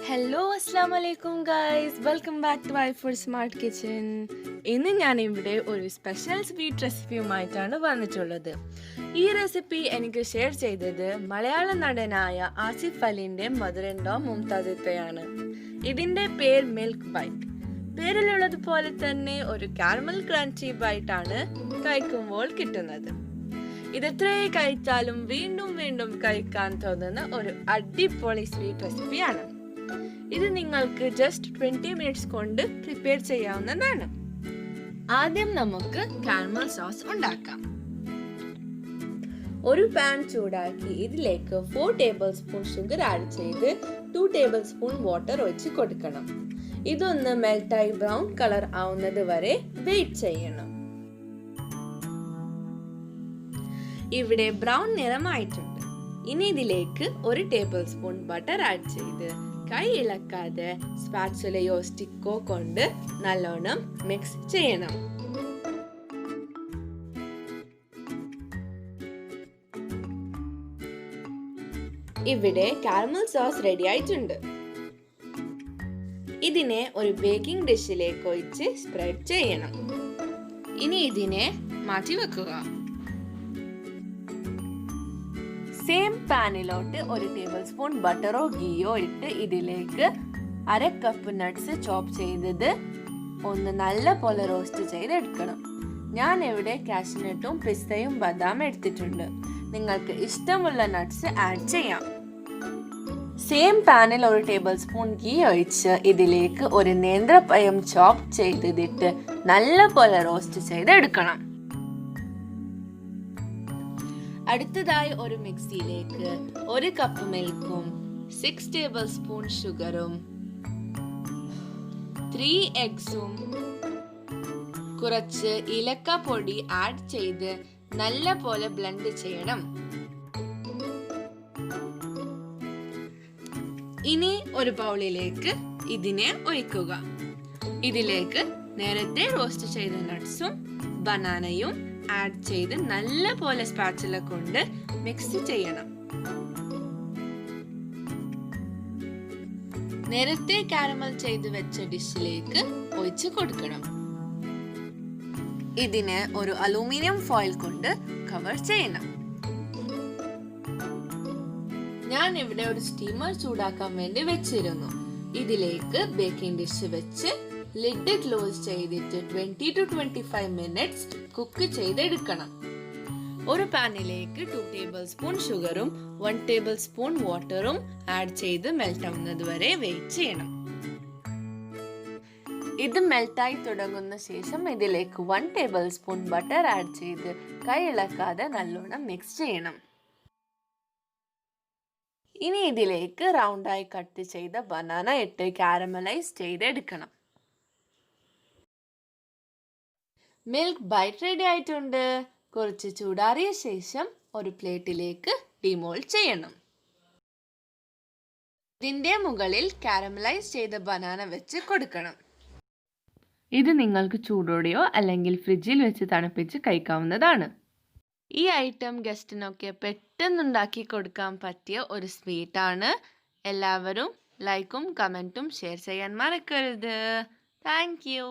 Hello അസ്സാം വലൈക്കും guys, welcome back to I for smart kitchen. ഇന്ന് ഞാൻ ഇവിടെ ഒരു സ്പെഷ്യൽ സ്വീറ്റ് റെസിപ്പിയുമായിട്ടാണ് വന്നിട്ടുള്ളത്. ഈ റെസിപ്പി എനിക്ക് ഷെയർ ചെയ്തത് മലയാള നടനായ ആസിഫ് അലിൻ്റെ മദറിൻഡോ മുംതാസിത്തയാണ്. ഇതിൻ്റെ പേര് മിൽക്ക് ബൈറ്റ്. പേരിലുള്ളതുപോലെ തന്നെ ഒരു കാരമൽ ക്രഞ്ചി ബൈറ്റാണ് കഴിക്കുമ്പോൾ കിട്ടുന്നത്. ഇതെത്രയെ കഴിച്ചാലും വീണ്ടും വീണ്ടും കഴിക്കാൻ തോന്നുന്ന ഒരു അടിപൊളി സ്വീറ്റ് റെസിപ്പിയാണ്. ഇത് നിങ്ങൾക്ക് ജസ്റ്റ് 20 മിനിറ്റ്സ് കൊണ്ട് പ്രിപ്പയർ ചെയ്യാവുന്നതാണ്. ആദ്യം നമുക്ക് കാരമൽ സോസ് ഉണ്ടാക്കാം. ഒരു പാൻ ചൂടാക്കി ഇതിലേക്ക് 4 ടേബിൾ സ്പൂൺ ഷുഗർ ആഡ് ചെയ്ത് 2 ടേബിൾ സ്പൂൺ വാട്ടർ ഒഴിച്ച് കൊടുക്കണം. ഇതൊന്ന് മെൽറ്റായി ബ്രൗൺ കളർ ആവുന്നത് വരെ വെയിറ്റ് ചെയ്യണം. ഇവിടെ ബ്രൗൺ നിറമായിട്ടുണ്ട്. ഇനി ഇതിലേക്ക് 1 ടേബിൾ സ്പൂൺ ബട്ടർ ആഡ് ചെയ്ത് കൈ ഇളക്കാതെ സ്പാച്ചുലയോ സ്റ്റിക്കോ കൊണ്ട് നല്ലോണം മിക്സ് ചെയ്യണം. ഇവിടെ കാരമൽ സോസ് റെഡി ആയിട്ടുണ്ട്. ഇതിനെ ഒരു ബേക്കിംഗ് ഡിഷിലേക്ക് ഒഴിച്ച് സ്പ്രെഡ് ചെയ്യണം. ഇനി ഇതിനെ മാറ്റി വെക്കുക. സെയിം പാനിലോട്ട് 1 ടേബിൾ സ്പൂൺ ബട്ടറോ ഗീയോ ഇട്ട് ഇതിലേക്ക് 1/2 കപ്പ് നട്ട്സ് ചോപ്പ് ചെയ്തത് ഒന്ന് നല്ല പോലെ റോസ്റ്റ് ചെയ്തെടുക്കണം. ഞാൻ ഇവിടെ കാഷ്നട്ടും പിസ്തയും ബദാം എടുത്തിട്ടുണ്ട്. നിങ്ങൾക്ക് ഇഷ്ടമുള്ള നട്ട്സ് ആഡ് ചെയ്യാം. സെയിം പാനിൽ 1 ടേബിൾ സ്പൂൺ ഗീ ഒഴിച്ച് ഇതിലേക്ക് ഒരു നേന്ത്രപ്പഴം ചോപ്പ് ചെയ്തിട്ട് നല്ല പോലെ റോസ്റ്റ് ചെയ്തെടുക്കണം. അടുത്തതായി ഒരു മിക്സിയിലേക്ക് 1 കപ്പ് മിൽക്കും 6 ടേബിൾ സ്പൂൺ ഷുഗറും 3 എഗ്സും കുറച്ച് ഇലക്കപ്പൊടി ആഡ് ചെയ്ത് നല്ല പോലെ ബ്ലെൻഡ് ചെയ്യണം. ഇനി ഒരു ബൗളിലേക്ക് ഇതിനെ ഒഴിക്കുക. ഇതിലേക്ക് നേരത്തെ റോസ്റ്റ് ചെയ്ത നട്ട്സും ബനാനയും ആഡ് ചെയ്ത് നല്ല പോലെ സ്പാച്ചുല കൊണ്ട് മിക്സ് ചെയ്യണം. നേരത്തെ കാരമൽ ചെയ്ത് വെച്ച ഡിഷിലേക്ക് ഒഴിച്ച് കൊടുക്കണം. ഇതിനെ ഒരു അലൂമിനിയം ഫോയിൽ കൊണ്ട് കവർ ചെയ്യണം. ഞാൻ ഇവിടെ ഒരു സ്റ്റീമർ ചൂടാക്കാൻ വേണ്ടി വെച്ചിരുന്നു. ഇതിലേക്ക് ബേക്കിംഗ് ഡിഷ് വെച്ച് ലിഡ് ക്ലോസ് ചെയ്തിട്ട് 20 to 25 മിനിറ്റ്സ് കുക്ക് ചെയ്തെടുക്കണം. ഒരു പാനിലേക്ക് 2 ടേബിൾ സ്പൂൺ ഷുഗറും 1 ടേബിൾ സ്പൂൺ വാട്ടറും ആഡ് ചെയ്ത് മെൽറ്റ് ആവുന്നത് വരെ വെയിറ്റ് ചെയ്യണം. ഇത് മെൽറ്റായി തുടങ്ങുന്ന ശേഷം ഇതിലേക്ക് 1 ടേബിൾ സ്പൂൺ ബട്ടർ ആഡ് ചെയ്ത് കൈ ഇളക്കാതെ നല്ലോണം മിക്സ് ചെയ്യണം. ഇനി ഇതിലേക്ക് റൗണ്ടായി കട്ട് ചെയ്ത ബനാന ഇട്ട് കാരമലൈസ് ചെയ്തെടുക്കണം. മിൽക്ക് ബൈറ്റ് റെഡി ആയിട്ടുണ്ട്. കുറച്ച് ചൂടാറിയ ശേഷം ഒരു പ്ലേറ്റിലേക്ക് ഡിമോൾഡ് ചെയ്യണം. ഇതിന്റെ മുകളിൽ കാരമലൈസ് ചെയ്ത ബനാന വെച്ച് കൊടുക്കണം. ഇത് നിങ്ങൾക്ക് ചൂടോടെയോ അല്ലെങ്കിൽ ഫ്രിഡ്ജിൽ വെച്ച് തണുപ്പിച്ച് കഴിക്കാവുന്നതാണ്. ഈ ഐറ്റം ഗസ്റ്റിനൊക്കെ പെട്ടെന്നുണ്ടാക്കി കൊടുക്കാൻ പറ്റിയ ഒരു സ്വീറ്റാണ്. എല്ലാവരും ലൈക്കും കമൻറ്റും ഷെയർ ചെയ്യാൻ മറക്കരുത്. Thank you.